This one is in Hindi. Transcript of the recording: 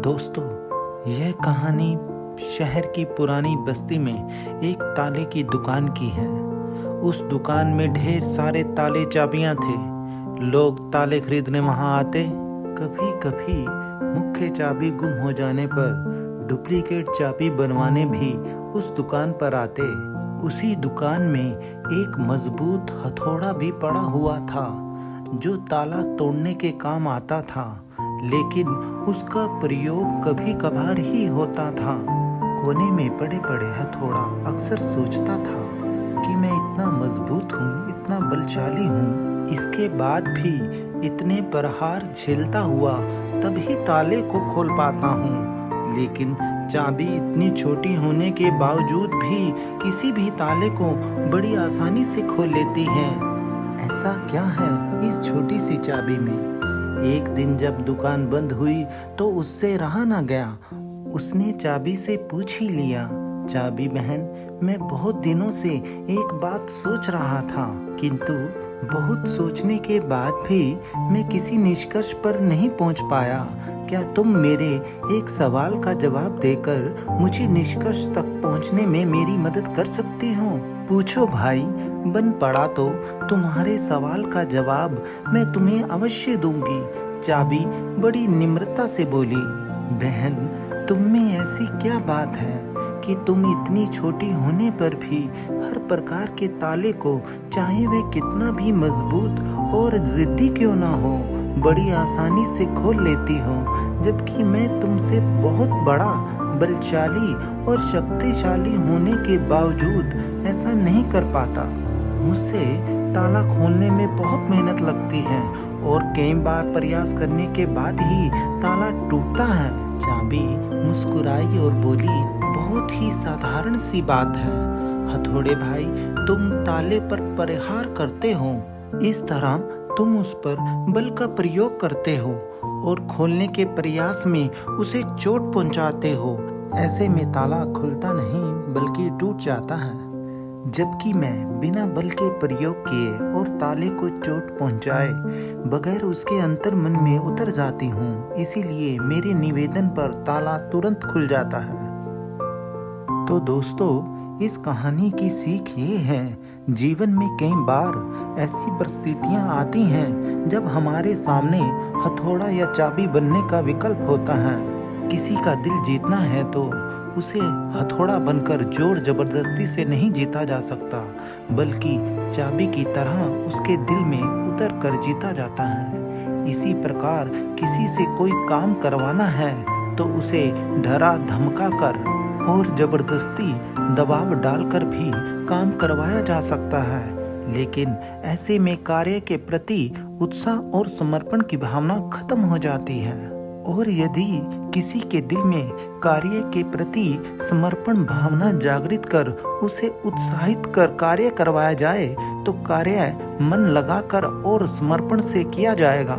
दोस्तों, यह कहानी शहर की पुरानी बस्ती में एक ताले की दुकान की है। उस दुकान में ढेर सारे ताले चाबियां थे। लोग ताले खरीदने वहां आते। कभी कभी मुख्य चाबी गुम हो जाने पर डुप्लीकेट चाबी बनवाने भी उस दुकान पर आते। उसी दुकान में एक मजबूत हथौड़ा भी पड़ा हुआ था जो ताला तोड़ने के काम आता था, लेकिन उसका प्रयोग कभी कभार ही होता था। कोने में पड़े पड़े हथौड़ा अक्सर सोचता था कि मैं इतना मजबूत हूँ, इतना बलशाली हूँ, इसके बाद भी इतने प्रहार झेलता हुआ तभी ताले को खोल पाता हूँ। लेकिन चाबी इतनी छोटी होने के बावजूद भी किसी भी ताले को बड़ी आसानी से खोल लेती है। ऐसा क्या है इस छोटी सी चाबी में? एक दिन जब दुकान बंद हुई तो उससे रहा ना गया। उसने चाबी से पूछ ही लिया, चाबी बहन, मैं बहुत दिनों से एक बात सोच रहा था, किंतु बहुत सोचने के बाद भी मैं किसी निष्कर्ष पर नहीं पहुंच पाया। क्या तुम मेरे एक सवाल का जवाब देकर मुझे निष्कर्ष तक पहुंचने में मेरी मदद कर सकती हो? पूछो भाई, बन पड़ा तो तुम्हारे सवाल का जवाब मैं तुम्हें अवश्य दूंगी। चाबी बड़ी निम्रता से बोली, बहन, तुम में ऐसी क्या बात है कि तुम इतनी छोटी होने पर भी हर प्रकार के ताले को, चाहे वह कितना भी मजबूत और जिद्दी क्यों ना हो, बड़ी आसानी से खोल लेती हो, जबकि मैं तुमसे बहुत बड़ा, बलशाली और शक्तिशाली होने के बावजूद ऐसा नहीं कर पाता। मुझसे ताला खोलने में बहुत मेहनत लगती है और कई बार प्रयास करने के बाद ही ताला टूटता है। चाबी मुस्कुराई और बोली, बहुत ही साधारण सी बात है हथौड़े भाई, तुम ताले पर प्रहार करते हो, इस तरह तुम उस पर बल का प्रयोग करते हो और खोलने के प्रयास में उसे चोट पहुंचाते हो। ऐसे में ताला खुलता नहीं बल्कि टूट जाता है, जबकि मैं बिना बल के प्रयोग किए और ताले को चोट पहुंचाए बगैर उसके अंतर मन में उतर जाती हूँ। इसीलिए मेरे निवेदन पर ताला तुरंत खुल जाता है। तो दोस्तों, इस कहानी की सीख ये है, जीवन में कई बार ऐसी परिस्थितियां आती हैं जब हमारे सामने हथौड़ा या चाबी बनने का विकल्प होता है। किसी का दिल जीतना है तो उसे हथौड़ा बनकर जोर जबरदस्ती से नहीं जीता जा सकता, बल्कि चाबी की तरह उसके दिल में उतर कर जीता जाता है। इसी प्रकार किसी से कोई काम करवाना है तो उसे डरा धमका कर और जबरदस्ती दबाव डालकर भी काम करवाया जा सकता है, लेकिन ऐसे में कार्य के प्रति उत्साह और समर्पण की भावना खत्म हो जाती है। और यदि किसी के दिल में कार्य के प्रति समर्पण भावना जागृत कर उसे उत्साहित कर कार्य करवाया जाए तो कार्य मन लगाकर और समर्पण से किया जाएगा।